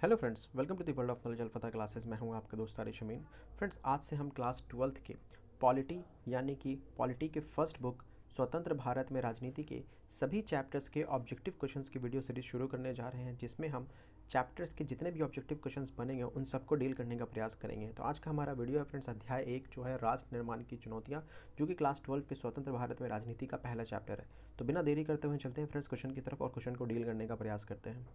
Hello friends, welcome to the world of knowledge alpha classes. मैं हूं आपका दोस्त आरिश अमीन। फ्रेंड्स, आज से हम क्लास 12th के पॉलिटी यानी कि पॉलिटी के फर्स्ट बुक स्वतंत्र भारत में राजनीति के सभी चैप्टर्स के ऑब्जेक्टिव क्वेश्चंस की वीडियो सीरीज शुरू करने जा रहे हैं, जिसमें हम चैप्टर्स के जितने भी ऑब्जेक्टिव क्वेश्चंस बनेंगे उन सबको डील करने का प्रयास करेंगे। तो आज का हमारा वीडियो है फ्रेंड्स अध्याय 1, जो है राष्ट्र निर्माण की चुनौतियाँ, जो कि क्लास 12 के स्वतंत्र भारत में राजनीति का पहला चैप्टर है। तो बिना देरी करते हुए चलते हैं फ्रेंड्स क्वेश्चन की तरफ और क्वेश्चन को डील करने का प्रयास करते हैं।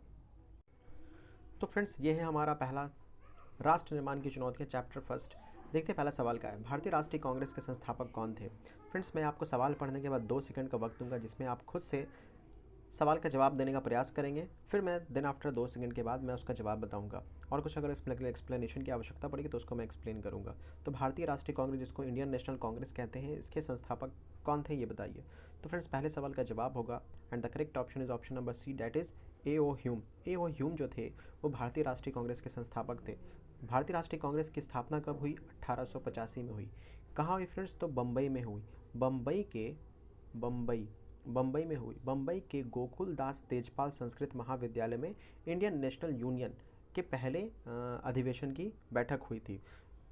तो फ्रेंड्स, ये है हमारा पहला राष्ट्र निर्माण की चुनौतियाँ चैप्टर फर्स्ट। देखते हैं पहला सवाल क्या है। भारतीय राष्ट्रीय कांग्रेस के संस्थापक कौन थे? फ्रेंड्स, मैं आपको सवाल पढ़ने के बाद 2 सेकंड का वक्त दूंगा, जिसमें आप खुद से सवाल का जवाब देने का प्रयास करेंगे। फिर मैं देन आफ्टर 2 सेकंड के बाद मैं उसका जवाब बताऊंगा, और कुछ अगर एक्सप्लेनेशन की आवश्यकता पड़ेगी तो उसको मैं एक्सप्लेन करूंगा। तो भारतीय राष्ट्रीय कांग्रेस, जिसको इंडियन नेशनल कांग्रेस कहते हैं, इसके संस्थापक कौन थे, ये बताइए। तो फ्रेंड्स, पहले सवाल का जवाब होगा, and the correct option is option number C, that is A O. Hume. A O. Hume जो थे वो भारतीय राष्ट्रीय कांग्रेस के संस्थापक थे। भारतीय राष्ट्रीय कांग्रेस की स्थापना कब हुई? 1885 में हुई। कहाँ हुई फ्रेंड्स? तो बम्बई में हुई। बम्बई में हुई। बम्बई के गोकुल दास तेजपाल संस्कृत महाविद्यालय में इंडियन नेशनल यूनियन के पहले अधिवेशन की बैठक हुई थी।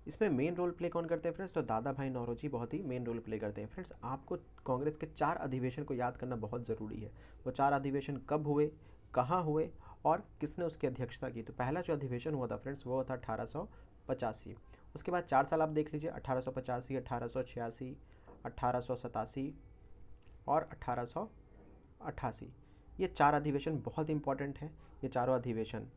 इसमें मेन रोल प्ले कौन करते हैं फ्रेंड्स? तो दादा भाई नौरोजी बहुत ही मेन रोल प्ले करते हैं। फ्रेंड्स, आपको कांग्रेस के 4 अधिवेशन को याद करना बहुत ज़रूरी है। वो 4 अधिवेशन कब हुए, कहाँ हुए और किसने उसकी अध्यक्षता की? तो पहला जो अधिवेशन हुआ था फ्रेंड्स वो था 1885। उसके बाद 4 साल आप देख लीजिए, 1885, 1886, 1887 और 1888। ये 4 अधिवेशन बहुत इंपॉर्टेंट है, ये चारों अधिवेशन।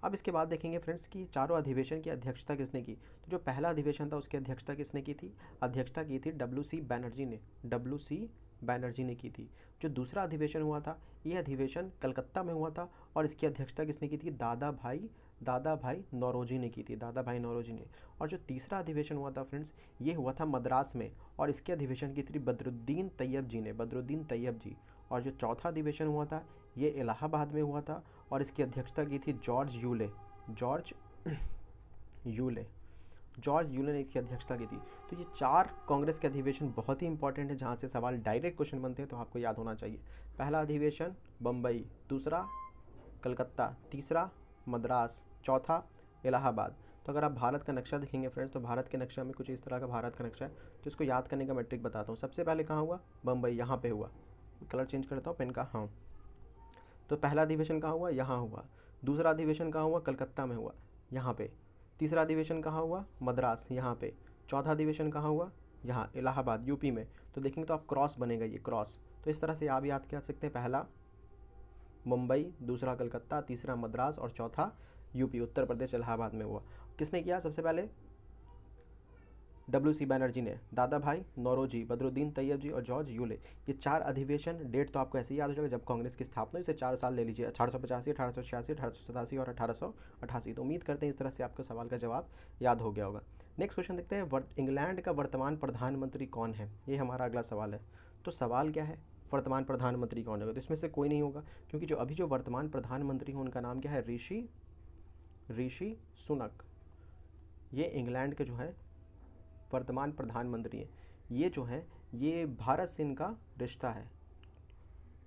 अब इसके बाद देखेंगे फ्रेंड्स कि चारों अधिवेशन की अध्यक्षता किसने की। तो जो पहला अधिवेशन था उसकी अध्यक्षता किसने की थी? अध्यक्षता की थी डब्ल्यू.सी. बैनर्जी ने। डब्ल्यू.सी. बैनर्जी ने की थी। जो दूसरा अधिवेशन हुआ था, ये अधिवेशन कलकत्ता में हुआ था, और इसकी अध्यक्षता किसने की थी? दादा भाई नौरोजी ने की थी। दादा भाई नौरोजी ने। और जो तीसरा अधिवेशन हुआ था फ्रेंड्स, ये हुआ था मद्रास में, और इसके अधिवेशन की थी बदरुद्दीन तैयब जी ने। बदरुद्दीन तैयब जी। और जो चौथा अधिवेशन हुआ था ये इलाहाबाद में हुआ था, और इसकी अध्यक्षता की थी जॉर्ज यूले ने इसकी अध्यक्षता की थी। तो ये 4 कांग्रेस के अधिवेशन बहुत ही इंपॉर्टेंट है, जहाँ से सवाल डायरेक्ट क्वेश्चन बनते हैं, तो आपको याद होना चाहिए। पहला अधिवेशन बम्बई, दूसरा कलकत्ता, तीसरा मद्रास, चौथा इलाहाबाद। तो अगर आप भारत का नक्शा देखेंगे फ्रेंड्स, तो भारत के नक्शा में कुछ इस तरह का भारत का नक्शा है। तो इसको याद करने का मैं ट्रिक बताता हूँ। सबसे पहले कहाँ हुआ? बम्बई, यहाँ पे हुआ। कलर चेंज करता हूँ पेन का। हाँ, तो पहला अधिवेशन कहाँ हुआ? यहाँ हुआ। दूसरा अधिवेशन कहाँ हुआ? कलकत्ता में हुआ, यहाँ पे। तीसरा अधिवेशन कहाँ हुआ? मद्रास, यहाँ पे। चौथा अधिवेशन कहाँ हुआ? यहाँ इलाहाबाद, यूपी में। तो देखेंगे तो आप क्रॉस बनेगा, ये क्रॉस। तो इस तरह से आप याद कर सकते हैं, पहला मुंबई, दूसरा कलकत्ता, तीसरा मद्रास और चौथा यूपी, उत्तर प्रदेश, इलाहाबाद में हुआ। किसने किया? सबसे पहले डब्ल्यू.सी. बैनर्जी ने, दादा भाई नौरोजी, बदरुद्दीन तैयब जी और जॉर्ज यूले। ये 4 अधिवेशन, डेट तो आपको ऐसे ही याद हो जाएगा जब कांग्रेस की स्थापना, इसे 4 साल ले लीजिए, 1885, 1886, 1887 और 1888। तो उम्मीद करते हैं इस तरह से आपको सवाल का जवाब याद हो गया होगा। नेक्स्ट क्वेश्चन देखते हैं, इंग्लैंड का वर्तमान प्रधानमंत्री कौन है? ये हमारा अगला सवाल है। तो सवाल क्या है? वर्तमान प्रधानमंत्री कौन होगा? तो इसमें से कोई नहीं होगा, क्योंकि जो अभी जो वर्तमान प्रधानमंत्री हैं उनका नाम क्या है? ऋषि सुनक। ये इंग्लैंड के जो है वर्तमान प्रधानमंत्री हैं। ये जो है ये भारत से इनका रिश्ता है,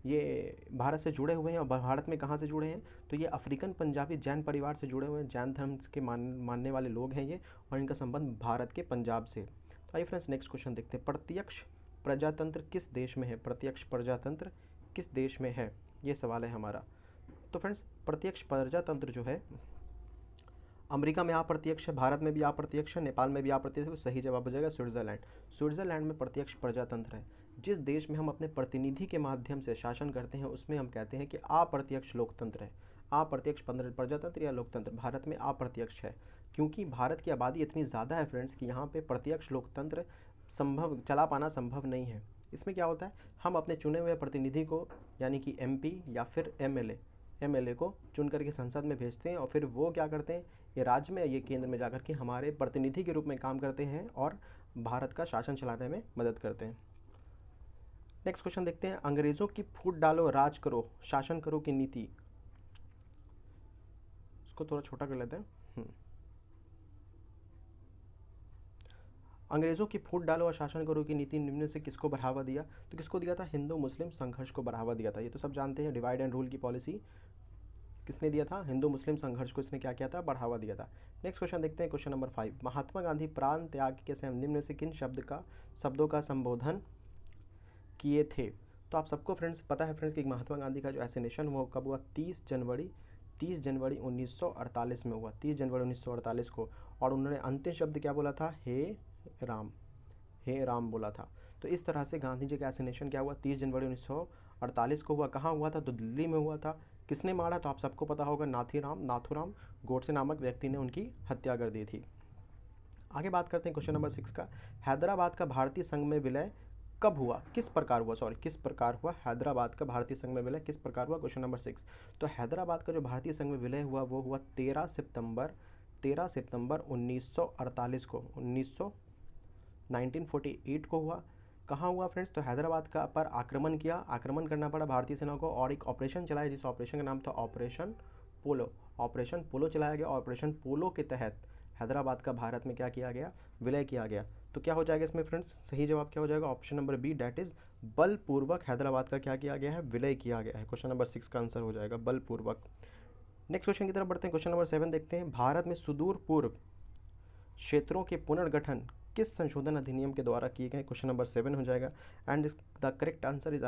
ये भारत से जुड़े हुए हैं। और भारत में कहाँ से जुड़े हैं? तो ये अफ्रीकन पंजाबी जैन परिवार से जुड़े हुए हैं। जैन धर्म के मानने वाले लोग हैं ये, और इनका संबंध भारत के पंजाब से। तो आइए फ्रेंड्स नेक्स्ट क्वेश्चन देखते हैं, प्रत्यक्ष प्रजातंत्र किस देश में है? प्रत्यक्ष प्रजातंत्र किस देश में है, ये सवाल है हमारा। तो फ्रेंड्स, प्रत्यक्ष प्रजातंत्र जो है अमेरिका में अप्रत्यक्ष है, भारत में भी अप्रत्यक्ष है, नेपाल में भी अप्रत्यक्ष है। तो सही जवाब हो जाएगा स्विट्जरलैंड। स्विट्जरलैंड में प्रत्यक्ष प्रजातंत्र है। जिस देश में हम अपने प्रतिनिधि के माध्यम से शासन करते हैं उसमें हम कहते हैं कि अप्रत्यक्ष लोकतंत्र है। अप्रत्यक्ष प्रजातंत्र या लोकतंत्र भारत में अप्रत्यक्ष है, क्योंकि भारत की आबादी इतनी ज़्यादा है फ्रेंड्स कि यहाँ पे प्रत्यक्ष लोकतंत्र चला पाना संभव नहीं है। इसमें क्या होता है, हम अपने चुने हुए प्रतिनिधि को यानी कि एमपी या फिर एमएलए को चुन करके संसद में भेजते हैं, और फिर वो क्या करते हैं, ये राज्य में, ये केंद्र में जाकर के हमारे प्रतिनिधि के रूप में काम करते हैं और भारत का शासन चलाने में मदद करते हैं। नेक्स्ट क्वेश्चन देखते हैं, अंग्रेजों की फूट डालो राज करो शासन करो की नीति। इसको थोड़ा छोटा कर लेते हैं। अंग्रेजों की फूट डालो और शासन करो की नीति निम्न से किसको बढ़ावा दिया? तो किसको दिया था? हिंदू मुस्लिम संघर्ष को बढ़ावा दिया था। ये तो सब जानते हैं, डिवाइड एंड रूल की पॉलिसी किसने दिया था? हिंदू मुस्लिम संघर्ष को इसने क्या किया था? बढ़ावा दिया था। नेक्स्ट क्वेश्चन देखते हैं, क्वेश्चन नंबर 5। महात्मा गांधी प्राण त्याग के समय निम्न में से किन शब्दों का संबोधन किए थे? तो आप सबको फ्रेंड्स पता है फ्रेंड्स कि महात्मा गांधी का जो एसिनेशन वो कब हुआ? 30 जनवरी 1948 में हुआ, 30 जनवरी 1948 को। और उन्होंने अंतिम शब्द क्या बोला था? राम, हे राम बोला था। तो इस तरह से गांधी जी का एसिनेशन क्या हुआ? 30 जनवरी 1948 को हुआ। कहाँ हुआ था? तो दिल्ली में हुआ था। किसने मारा? तो आप सबको पता होगा, नाथूराम गोडसे नामक व्यक्ति ने उनकी हत्या कर दी थी। आगे बात करते हैं क्वेश्चन नंबर 6 का। हैदराबाद का भारतीय संघ में विलय कब हुआ? किस प्रकार हुआ? हैदराबाद का भारतीय संघ में विलय किस प्रकार हुआ? Question number 6। तो हैदराबाद का जो भारतीय संघ में विलय हुआ वो हुआ 13 सितंबर 1948 को, 1948 को हुआ। कहाँ हुआ फ्रेंड्स? तो हैदराबाद का पर आक्रमण करना पड़ा भारतीय सेना को, और एक ऑपरेशन चलाया जिस ऑपरेशन का नाम था ऑपरेशन पोलो चलाया गया। ऑपरेशन पोलो के तहत हैदराबाद का भारत में क्या किया गया? विलय किया गया। तो क्या हो जाएगा इसमें फ्रेंड्स? सही जवाब क्या हो जाएगा? Option number B, that is बलपूर्वक हैदराबाद का क्या किया गया है? विलय किया गया है। क्वेश्चन नंबर 6 का आंसर हो जाएगा बलपूर्वक। नेक्स्ट क्वेश्चन की तरफ बढ़ते हैं, क्वेश्चन नंबर 7 देखते हैं। भारत में सुदूर पूर्व क्षेत्रों के पुनर्गठन किस संशोधन अधिनियम के द्वारा किए गए? क्वेश्चन नंबर 7 हो जाएगा। And the correct answer is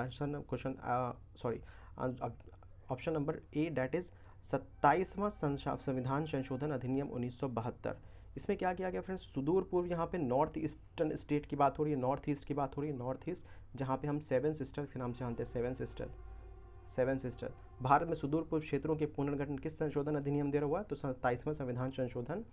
option number A, that is 27वां संविधान संशोधन अधिनियम 1972। इसमें क्या किया गया फ्रेंड्स? सुदूर पूर्व, यहाँ पे नॉर्थ ईस्टर्न स्टेट की बात हो रही है, नॉर्थ ईस्ट की बात हो रही है, नॉर्थ ईस्ट, जहाँ पे हम 7 सिस्टर्स के नाम से जानते हैं, 7 सिस्टर। भारत में सुदूर पूर्व क्षेत्रों के पुनर्गठन किस संशोधन अधिनियम द्वारा हुआ? तो 27वां संविधान संशोधन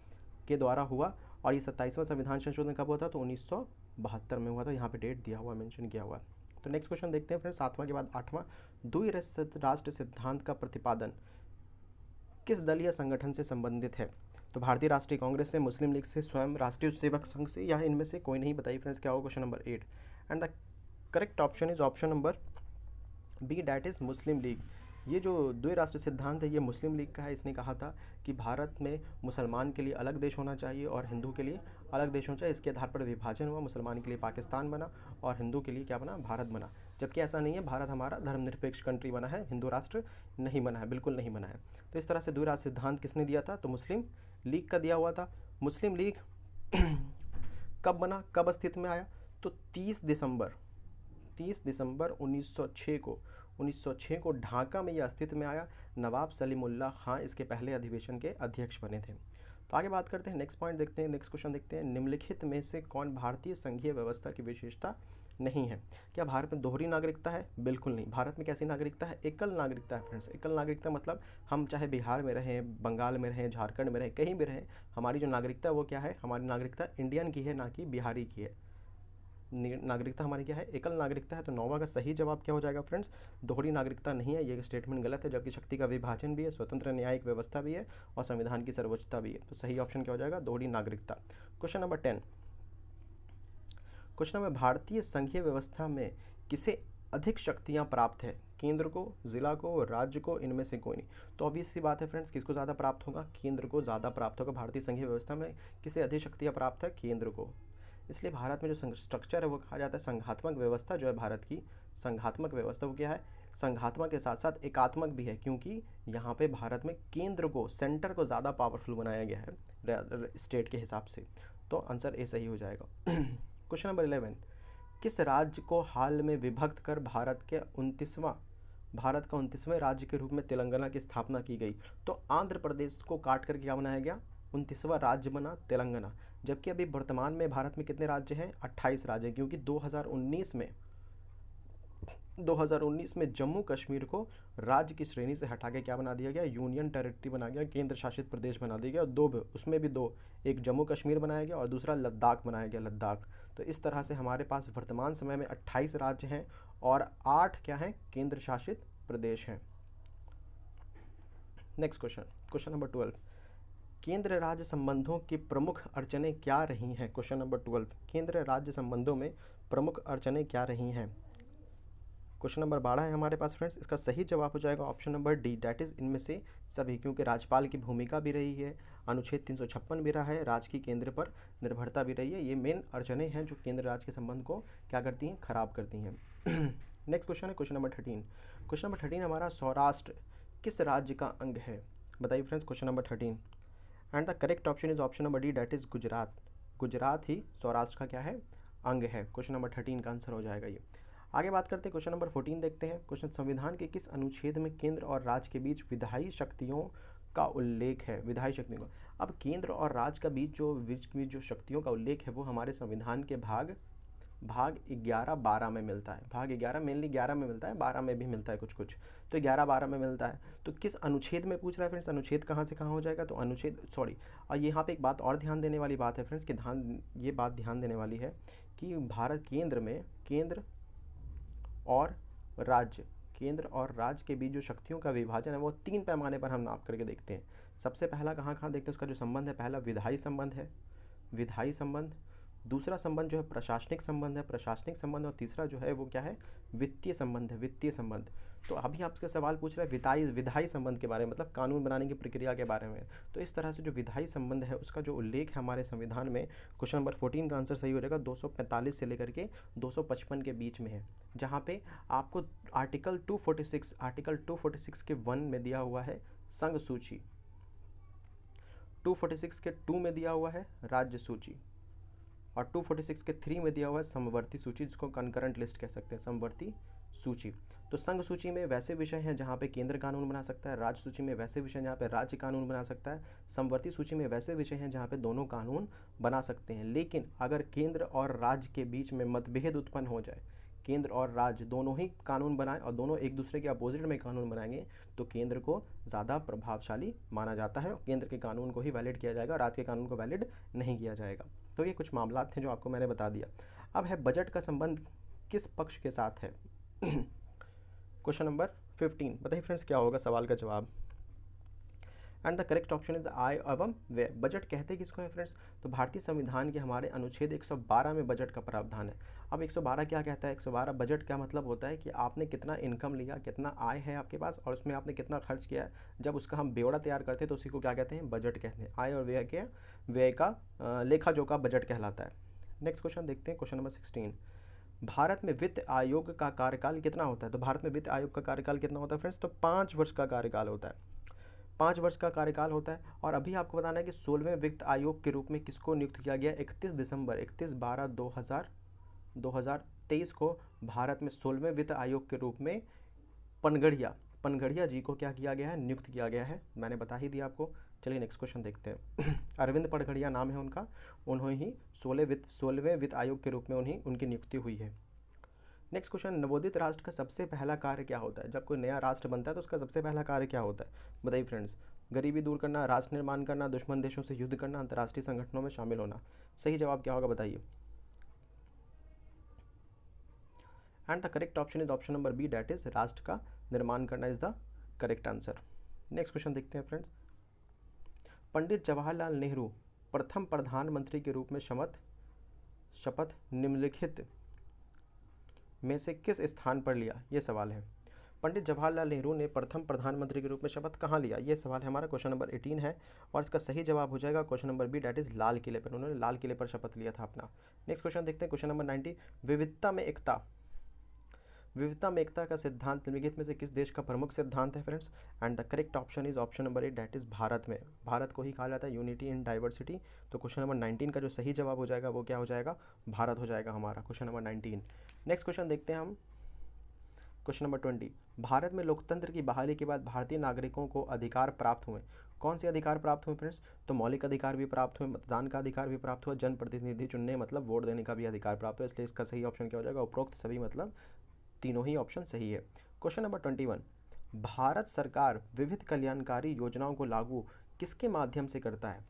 के द्वारा हुआ। और ये 27वां संविधान संशोधन कब हुआ था? तो 1972 में हुआ था। यहाँ पे डेट दिया हुआ, मेंशन किया हुआ। तो नेक्स्ट क्वेश्चन देखते हैं फ्रेंड्स, 7वां के बाद 8वां। द्विराष्ट्र सिद्धांत का प्रतिपादन किस दलीय संगठन से संबंधित है? तो भारतीय राष्ट्रीय कांग्रेस से, मुस्लिम लीग से, स्वयं राष्ट्रीय सेवक संघ से, या इनमें से कोई नहीं? बताइए फ्रेंड्स क्या होगा? Question number 8 and the correct option is option number B, that is Muslim League. ये जो द्विराष्ट्र सिद्धांत है ये मुस्लिम लीग का है। इसने कहा था कि भारत में मुसलमान के लिए अलग देश होना चाहिए और हिंदू के लिए अलग देश होना चाहिए। इसके आधार पर विभाजन हुआ, मुसलमान के लिए पाकिस्तान बना और हिंदू के लिए क्या बना? भारत बना। जबकि ऐसा नहीं है, भारत हमारा धर्मनिरपेक्ष कंट्री बना है, हिंदू राष्ट्र नहीं बना है, बिल्कुल नहीं बना है। तो इस तरह से द्विराष्ट्र सिद्धांत किसने दिया था? तो मुस्लिम लीग का दिया हुआ था। मुस्लिम लीग कब बना, कब अस्तित्व में आया? तो 30 दिसंबर 1906 को ढाका में यह अस्तित्व में आया। नवाब सलीमुल्लाह खां इसके पहले अधिवेशन के अध्यक्ष बने थे। तो आगे बात करते हैं, नेक्स्ट पॉइंट देखते हैं, नेक्स्ट क्वेश्चन देखते हैं। निम्नलिखित में से कौन भारतीय संघीय व्यवस्था की विशेषता नहीं है? क्या भारत में दोहरी नागरिकता है? बिल्कुल नहीं। भारत में कैसी नागरिकता है? एकल नागरिकता है फ्रेंड्स। एकल नागरिकता मतलब हम चाहे बिहार में रहें, बंगाल में रहें, झारखंड में रहें, कहीं भी रहें, हमारी जो नागरिकता है वो क्या है? हमारी नागरिकता इंडियन की है, ना कि बिहारी की है। नागरिकता हमारी क्या है? एकल नागरिकता है। तो 9वां का सही जवाब क्या हो जाएगा फ्रेंड्स? दोहरी नागरिकता नहीं है, ये स्टेटमेंट गलत है। जबकि शक्ति का विभाजन भी है, स्वतंत्र न्यायिक व्यवस्था भी है और संविधान की सर्वोच्चता भी है। तो सही ऑप्शन क्या हो जाएगा? दोहरी नागरिकता। Question number 10। क्वेश्चन नंबर, भारतीय संघीय व्यवस्था में किसे अधिक शक्तियाँ प्राप्त है? केंद्र को, जिला को, राज्य को, इनमें से कोई नहीं। तो ऑब्वियस सी बात है फ्रेंड्स, किसको ज़्यादा प्राप्त होगा? केंद्र को ज़्यादा प्राप्त होगा। भारतीय संघीय व्यवस्था में किसे अधिक शक्तियाँ प्राप्त है? केंद्र को। इसलिए भारत में जो स्ट्रक्चर है वो कहा जाता है संघात्मक व्यवस्था। जो है भारत की संघात्मक व्यवस्था, वो क्या है? संघात्मक के साथ साथ एकात्मक भी है, क्योंकि यहाँ पे भारत में केंद्र को, सेंटर को ज़्यादा पावरफुल बनाया गया है स्टेट के हिसाब से। तो आंसर ए सही हो जाएगा। Question number 11। किस राज्य को हाल में विभक्त कर भारत का 29वें राज्य के रूप में तेलंगाना की स्थापना की गई? तो आंध्र प्रदेश को काट कर क्या बनाया गया? 29वां राज्य बना तेलंगाना। जबकि अभी वर्तमान में भारत में कितने राज्य हैं? 28 राज्य, क्योंकि 2019 में जम्मू कश्मीर को राज्य की श्रेणी से हटा के क्या बना दिया गया? यूनियन टेरिटरी बना गया, केंद्र शासित प्रदेश बना दिया गया। उसमें भी दो, एक जम्मू कश्मीर बनाया गया और दूसरा लद्दाख बनाया गया, लद्दाख। तो इस तरह से हमारे पास वर्तमान समय में 28 राज्य हैं और 8 क्या हैं? केंद्र शासित प्रदेश हैं। Next question, question number 12। केंद्र राज्य संबंधों की प्रमुख अड़चनें क्या रही हैं? Question number 12। केंद्र राज्य संबंधों में प्रमुख अड़चनें क्या रही हैं? क्वेश्चन नंबर 12 है हमारे पास फ्रेंड्स। इसका सही जवाब हो जाएगा option number D, that is इनमें से सभी। क्योंकि राज्यपाल की भूमिका भी रही है, अनुच्छेद 356 भी रहा है, राज्य की केंद्र पर निर्भरता भी रही है। ये मेन अड़चनें हैं जो केंद्र राज्य के संबंध को क्या करती हैं? खराब करती हैं। नेक्स्ट क्वेश्चन है क्वेश्चन नंबर 13। क्वेश्चन नंबर 13 हमारा, सौराष्ट्र किस राज्य का अंग है? बताइए friends, question number 13। And the correct option is option number D, that is Gujarat. Gujarat ही सौराष्ट्र का क्या है? अंग है। क्वेश्चन नंबर 13 का आंसर हो जाएगा ये। आगे बात करते हैं, क्वेश्चन नंबर 14 देखते हैं। क्वेश्चन, संविधान के किस अनुच्छेद में केंद्र और राज्य के बीच विधायी शक्तियों का उल्लेख है? विधायी शक्तियों का, अब केंद्र और राज्य का बीच जो शक्तियों का उल्लेख है वो हमारे संविधान के भाग 11, 12 में मिलता है। भाग 11 मेनली 11 में मिलता है, 12 में भी मिलता है कुछ कुछ, तो 11, 12 में मिलता है। तो किस अनुच्छेद में पूछ रहा है फ्रेंड्स? अनुच्छेद कहाँ से कहाँ हो जाएगा? तो अनुच्छेद, सॉरी, और यहाँ पे एक बात और ध्यान देने वाली बात है फ्रेंड्स, कि ये बात ध्यान देने वाली है कि भारत केंद्र में और केंद्र और राज्य के बीच जो शक्तियों का विभाजन है वो 3 पैमाने पर हम नाप करके देखते हैं। सबसे पहला कहाँ कहाँ देखते हैं? उसका जो संबंध है, पहला विधायी संबंध है, विधायी संबंध। दूसरा संबंध जो है प्रशासनिक संबंध है, प्रशासनिक संबंध। और तीसरा जो है वो क्या है? वित्तीय संबंध है, वित्तीय संबंध। तो अभी आपसे सवाल पूछ रहा है विधायी संबंध के बारे में, मतलब कानून बनाने की प्रक्रिया के बारे में। तो इस तरह से जो विधायी संबंध है उसका जो उल्लेख है हमारे संविधान में, क्वेश्चन नंबर 14 का आंसर सही हो जाएगा, 245 से लेकर के 255 के बीच में है। जहाँ पे आपको आर्टिकल 246 के 1 में दिया हुआ है संघ सूची, 246 के 2 में दिया हुआ है राज्य सूची, और 246 के 3 में दिया हुआ है समवर्ती सूची, जिसको कंकरेंट लिस्ट कह सकते हैं, समवर्ती सूची। तो संघ सूची में वैसे विषय हैं जहाँ पे केंद्र कानून बना सकता है, राज्य सूची में वैसे विषय हैं जहाँ पे राज्य कानून बना सकता है, समवर्ती सूची में वैसे विषय हैं जहाँ पे दोनों कानून बना सकते हैं। लेकिन अगर केंद्र और राज्य के बीच में मतभेद उत्पन्न हो जाए, केंद्र और राज्य दोनों ही कानून बनाएं और दोनों एक दूसरे के अपोजिट में कानून बनाएंगे, तो केंद्र को ज़्यादा प्रभावशाली माना जाता है, केंद्र के कानून को ही वैलिड किया जाएगा, राज्य के कानून को वैलिड नहीं किया जाएगा। तो ये कुछ मामला थे जो आपको मैंने बता दिया। अब है बजट का संबंध किस पक्ष के साथ है? क्वेश्चन नंबर 15, बताइए फ्रेंड्स क्या होगा सवाल का जवाब? And the correct option is I एवं व्यय। बजट कहते किसको है फ्रेंड्स? तो भारतीय संविधान के हमारे अनुच्छेद 112 में बजट का प्रावधान है। अब 112 क्या कहता है? 112 बजट का मतलब होता है कि आपने कितना इनकम लिया, कितना आय है आपके पास, और उसमें आपने कितना खर्च किया है। जब उसका हम ब्यौरा तैयार करते हैं तो उसी को क्या कहते हैं? बजट कहते हैं। आय और व्यय का लेखा जोखा बजट कहलाता है। नेक्स्ट क्वेश्चन देखते हैं, क्वेश्चन नंबर 16। भारत में वित्त आयोग का कार्यकाल कितना होता है? तो भारत में वित्त आयोग का कार्यकाल कितना होता है फ्रेंड्स? तो 5 वर्ष का कार्यकाल होता है, 5 वर्ष का कार्यकाल होता है। और अभी आपको बताना है कि 16वें वित्त आयोग के रूप में किसको नियुक्त किया गया? 31/12/2023 को भारत में 16वें वित्त आयोग के रूप में पनगड़िया जी को क्या किया गया है? नियुक्त किया गया है। मैंने बता ही दिया आपको। चलिए नेक्स्ट क्वेश्चन देखते हैं। अरविंद पनगड़िया नाम है उनका, उन्होंने ही 16वें वित्त आयोग के रूप में उनकी नियुक्ति हुई है। नेक्स्ट क्वेश्चन, नवोदित राष्ट्र का सबसे पहला कार्य क्या होता है? जब कोई नया राष्ट्र बनता है तो उसका सबसे पहला कार्य क्या होता है? बताइए फ्रेंड्स। गरीबी दूर करना, राष्ट्र निर्माण करना, दुश्मन देशों से युद्ध करना, अंतर्राष्ट्रीय संगठनों में शामिल होना। सही जवाब क्या होगा बताइए? And the correct option is option number B, that is राष्ट्र का निर्माण करना is the correct answer. Next question देखते हैं फ्रेंड्स। पंडित जवाहरलाल नेहरू प्रथम प्रधानमंत्री के रूप में शपथ निम्नलिखित में से किस स्थान पर लिया? ये सवाल है। पंडित जवाहरलाल नेहरू ने प्रथम प्रधानमंत्री के रूप में शपथ कहाँ लिया? ये सवाल है हमारा। क्वेश्चन नंबर 18 है और इसका सही जवाब हो जाएगा question number B, that is लाल किले पर। उन्होंने लाल किले पर शपथ लिया था अपना। नेक्स्ट क्वेश्चन देखते हैं, क्वेश्चन नंबर 90। विविधता में एकता का सिद्धांत निम्नलिखित में से किस देश का प्रमुख सिद्धांत है friends? And the correct option is option number A, that is Bharat में। भारत को ही कहा जाता है यूनिटी इन डाइवर्सिटी। तो क्वेश्चन नंबर 19 का जो सही जवाब हो जाएगा वो क्या हो जाएगा? भारत हो जाएगा हमारा, क्वेश्चन नंबर 19। नेक्स्ट क्वेश्चन देखते हैं हम, क्वेश्चन नंबर 20। भारत में लोकतंत्र की बहाली के बाद भारतीय नागरिकों को अधिकार प्राप्त हुए। कौन से अधिकार प्राप्त हुए फ्रेंड्स? तो मौलिक अधिकार भी प्राप्त हुए, मतदान का अधिकार भी प्राप्त हुआ, जनप्रतिनिधि चुनने मतलब वोट देने का भी अधिकार प्राप्त हुआ। इसलिए इसका सही ऑप्शन क्या हो जाएगा? उपरोक्त सभी मतलब तीनों ही ऑप्शन सही है। Question number 21। भारत सरकार विविध कल्याणकारी योजनाओं को लागू किसके माध्यम से करता है?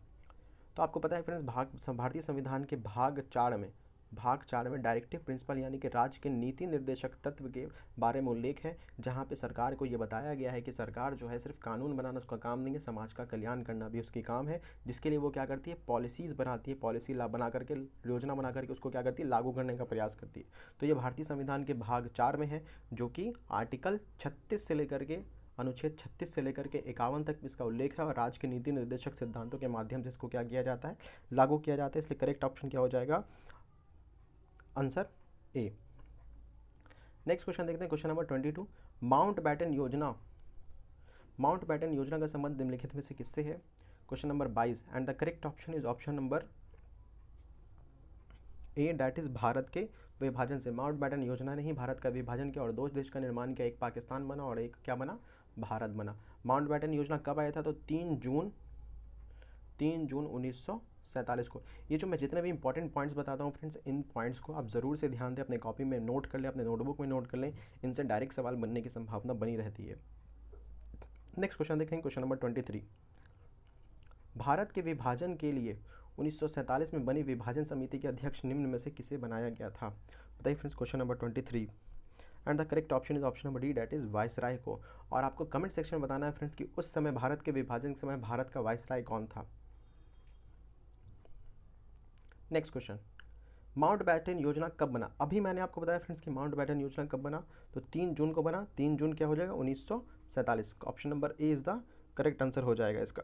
तो आपको पता है फ्रेंड्स, भारतीय संविधान के भाग 4 में डायरेक्टिव प्रिंसिपल यानी कि राज्य के नीति निर्देशक तत्व के बारे में उल्लेख है, जहाँ पे सरकार को ये बताया गया है कि सरकार जो है सिर्फ कानून बनाना उसका काम नहीं है, समाज का कल्याण करना भी उसकी काम है, जिसके लिए वो क्या करती है? पॉलिसीज़ बनाती है, पॉलिसी बना करके, योजना बना करके उसको क्या करती है? लागू करने का प्रयास करती है। तो ये भारतीय संविधान के भाग 4 में है, जो कि आर्टिकल 36 से लेकर के अनुच्छेद 36 से लेकर के 51 तक इसका उल्लेख है, और राज्य के नीति निर्देशक सिद्धांतों के माध्यम से इसको क्या किया जाता है? लागू किया जाता है। इसलिए करेक्ट ऑप्शन क्या हो जाएगा? Answer A. नेक्स्ट क्वेश्चन देखते हैं, क्वेश्चन नंबर 22। माउंटबेटन योजना माउंटबेटन योजना का संबंध निम्नलिखित में से किससे है? Question number 22 and the correct option is option number A, that is Bharat के विभाजन से। माउंटबेटन योजना ने ही भारत का विभाजन किया और दो देश का निर्माण किया, एक पाकिस्तान बना और एक क्या बना? भारत बना। माउंटबेटन योजना कब आया था? तो 3 जून 1947 को। ये जो मैं जितने भी इंपॉर्टेंट पॉइंट्स बताता हूँ फ्रेंड्स, इन पॉइंट्स को आप ज़रूर से ध्यान दें, अपने कॉपी में नोट कर लें, अपने नोटबुक में नोट कर लें, इनसे डायरेक्ट सवाल बनने की संभावना बनी रहती है। नेक्स्ट क्वेश्चन देखेंगे, क्वेश्चन नंबर 23। भारत के विभाजन के लिए 1947 में बनी विभाजन समिति के अध्यक्ष निम्न में से किसे बनाया गया था? बताइए friends, question number 23 and the correct option is option number D, that is viceroy को। और आपको कमेंट सेक्शन में बताना है फ्रेंड्स कि उस समय भारत के विभाजन के समय भारत का वायसराय कौन था। नेक्स्ट क्वेश्चन, माउंटबेटन योजना कब बना? अभी मैंने आपको बताया फ्रेंड्स कि माउंटबेटन योजना कब बना, तो 3 जून को बना। 3 जून क्या हो जाएगा? 1947। Option number A is the correct answer हो जाएगा इसका।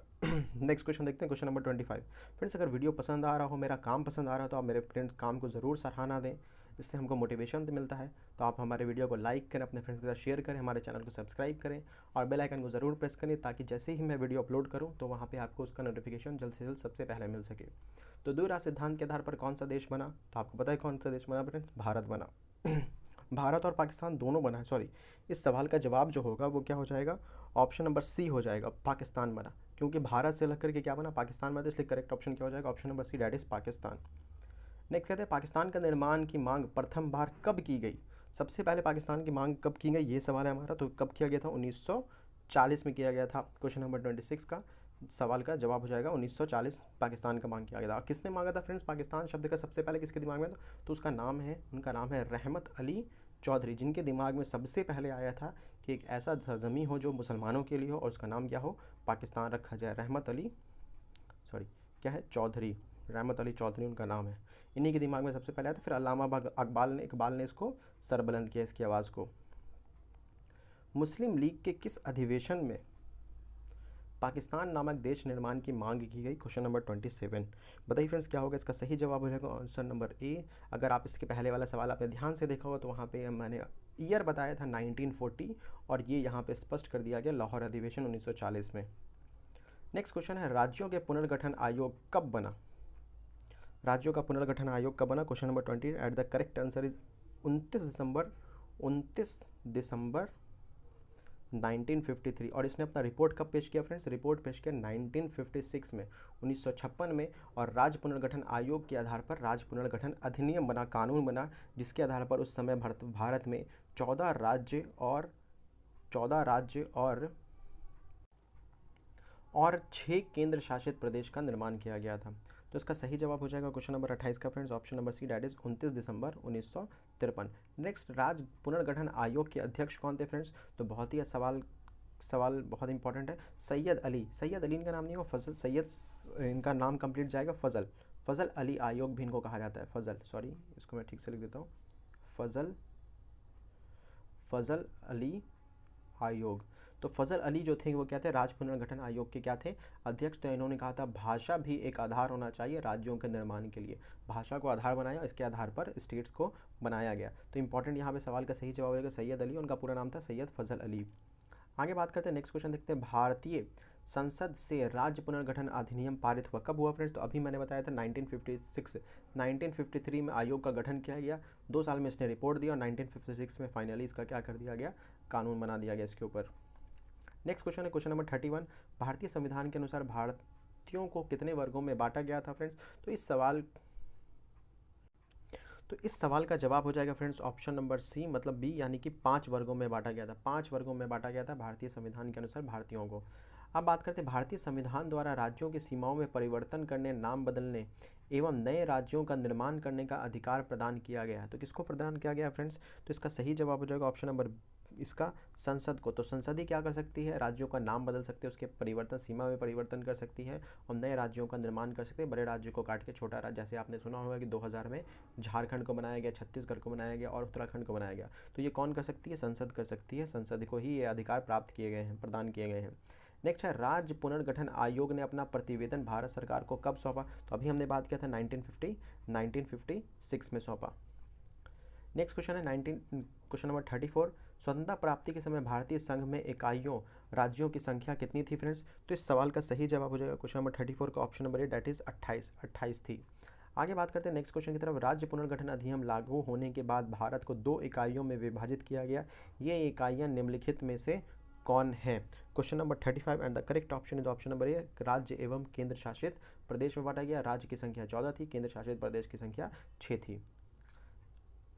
नेक्स्ट क्वेश्चन देखते हैं, क्वेश्चन नंबर 25। फ्रेंड्स, अगर वीडियो पसंद आ रहा हो, मेरा काम पसंद आ रहा हो, तो आप मेरे फ्रेंड्स काम को ज़रूर सराहना दें, इससे हमको मोटिवेशन मिलता है। तो आप हमारे वीडियो को लाइक करें, अपने फ्रेंड्स के साथ शेयर करें, हमारे चैनल को सब्सक्राइब करें और बेल आइकन को ज़रूर प्रेस करें, ताकि जैसे ही मैं वीडियो अपलोड करूं तो वहां पे आपको उसका नोटिफिकेशन जल्द से जल्द सबसे पहले मिल सके। तो द्विराष्ट्र सिद्धांत के आधार पर कौन सा देश बना? तो आपको पता है कौन सा देश बना फ्रेंड्स? भारत बना। भारत और पाकिस्तान दोनों बना है। सॉरी, इस सवाल का जवाब जो होगा वो क्या हो जाएगा? ऑप्शन नंबर सी हो जाएगा, पाकिस्तान बना। क्योंकि भारत से लग करके क्या बना? पाकिस्तान बना, इसलिए करेक्ट ऑप्शन क्या हो जाएगा? Option number C, that is Pakistan. Next कहते हैं, पाकिस्तान का निर्माण की मांग प्रथम बार कब की गई? सबसे पहले पाकिस्तान की मांग कब की गई, ये सवाल है हमारा। तो कब किया गया था? 1940 में किया गया था। क्वेश्चन नंबर 26 का सवाल का जवाब हो जाएगा 1940 पाकिस्तान का मांग किया गया था। किसने मांगा था फ्रेंड्स? पाकिस्तान शब्द का सबसे पहले किसके दिमाग में था? तो उसका नाम है, उनका नाम है रहमत अली चौधरी, जिनके दिमाग में सबसे पहले आया था कि एक ऐसा सरजमी हो जो मुसलमानों के लिए हो और उसका नाम क्या हो? पाकिस्तान रखा जाए। रहमत अली, सॉरी क्या है? चौधरी, रहमत अली चौधरी उनका नाम है। इन्हीं के दिमाग में सबसे पहले आया था, फिर अल्लामा इकबाल ने इसको सरबुलंद किया, इसकी आवाज़ को। मुस्लिम लीग के किस अधिवेशन में पाकिस्तान नामक देश निर्माण की मांग की गई? Question number 27। बताइए फ्रेंड्स क्या होगा इसका सही जवाब? हो जाएगा आंसर नंबर ए। अगर आप इसके पहले वाला सवाल आपने ध्यान से देखा होगा तो वहाँ पे मैंने ईयर बताया था 1940 और ये यहाँ पे स्पष्ट कर दिया गया, लाहौर अधिवेशन 1940 में। नेक्स्ट क्वेश्चन है, राज्यों के पुनर्गठन आयोग कब बना? राज्यों का पुनर्गठन आयोग कब बना? Question number 20 at the correct answer is 29 December 1953। और इसने अपना रिपोर्ट कब पेश किया फ्रेंड्स? रिपोर्ट पेश किया 1956 में, 1956 में। और राज्य पुनर्गठन आयोग के आधार पर राज्य पुनर्गठन अधिनियम बना, कानून बना, जिसके आधार पर उस समय भारत में 14 राज्य और 6 केंद्र शासित प्रदेश का निर्माण किया गया था। तो इसका सही जवाब हो जाएगा क्वेश्चन नंबर 28 का friends, option number C, that is 29 December 1953। Next, राज्य पुनर्गठन आयोग के अध्यक्ष कौन थे फ्रेंड्स? तो बहुत ही सवाल बहुत इंपॉर्टेंट है। सैयद अली इनका नाम नहीं हो, फजल सैयद इनका नाम कंप्लीट जाएगा, फजल अली आयोग भी इनको कहा जाता है। सॉरी इसको मैं ठीक से लिख देता हूँ, फजल अली आयोग। तो फजल अली जो थे वो क्या थे? राज्य पुनर्गठन आयोग के क्या थे? अध्यक्ष। तो इन्होंने कहा था भाषा भी एक आधार होना चाहिए राज्यों के निर्माण के लिए। भाषा को आधार बनाया, इसके आधार पर स्टेट्स को बनाया गया। तो इंपॉर्टेंट यहाँ पे सवाल का सही जवाब होगा सैयद अली, उनका पूरा नाम था सैयद फजल अली। आगे बात करते हैं, नेक्स्ट क्वेश्चन देखते हैं, भारतीय संसद से राज्य पुनर्गठन अधिनियम पारित हुआ कब हुआ फ्रेंड्स? तो अभी मैंने बताया था 1956। 1953 में आयोग का गठन किया गया, 2 साल में इसने रिपोर्ट दिया और 1956 में फाइनली इसका क्या कर दिया गया? कानून बना दिया गया इसके ऊपर। नेक्स्ट क्वेश्चन है क्वेश्चन नंबर 31। भारतीय संविधान के अनुसार भारतीयों को कितने वर्गों में बांटा गया था फ्रेंड्स? तो इस सवाल का जवाब हो जाएगा फ्रेंड्स ऑप्शन नंबर सी, मतलब बी, यानी कि 5 वर्गों में बांटा गया था। 5 वर्गों में बांटा गया था भारतीय संविधान के अनुसार भारतीयों को। अब बात करते हैं, भारतीय संविधान द्वारा राज्यों की सीमाओं में परिवर्तन करने, नाम बदलने एवं नए राज्यों का निर्माण करने का अधिकार प्रदान किया गया है। तो किसको प्रदान किया गया फ्रेंड्स? तो इसका सही जवाब हो जाएगा ऑप्शन नंबर इसका संसद को। तो संसद ही क्या कर सकती है? राज्यों का नाम बदल सकते हैं, उसके परिवर्तन, सीमा में परिवर्तन कर सकती है और नए राज्यों का निर्माण कर सकते हैं। बड़े राज्यों को काट के छोटा राज्य, जैसे आपने सुना होगा कि 2000 में झारखंड को बनाया गया, छत्तीसगढ़ को बनाया गया और उत्तराखंड को बनाया गया। तो ये कौन कर सकती है? संसद कर सकती है। संसद को ही ये अधिकार प्राप्त किए गए हैं, प्रदान किए गए हैं। नेक्स्ट है, राज्य पुनर्गठन आयोग ने अपना प्रतिवेदन भारत सरकार को कब सौंपा? तो अभी हमने बात किया था 1956 में सौंपा। नेक्स्ट क्वेश्चन है क्वेश्चन नंबर 34, स्वतंत्रता प्राप्ति के समय भारतीय संघ में इकाइयों राज्यों की संख्या कितनी थी फ्रेंड्स? तो इस सवाल का सही जवाब हो जाएगा क्वेश्चन नंबर 34 का option number A, that is 28 थी। आगे बात करते हैं नेक्स्ट क्वेश्चन की तरफ। राज्य पुनर्गठन अधिनियम लागू होने के बाद भारत को 2 इकाइयों में विभाजित किया गया। ये इकाइयां निम्नलिखित में से कौन है? Question number 35 and the correct option is option number ए, राज्य एवं केंद्र शासित प्रदेश में बांटा गया। राज्य की संख्या 14 थी, केंद्र शासित प्रदेश की संख्या 6 थी।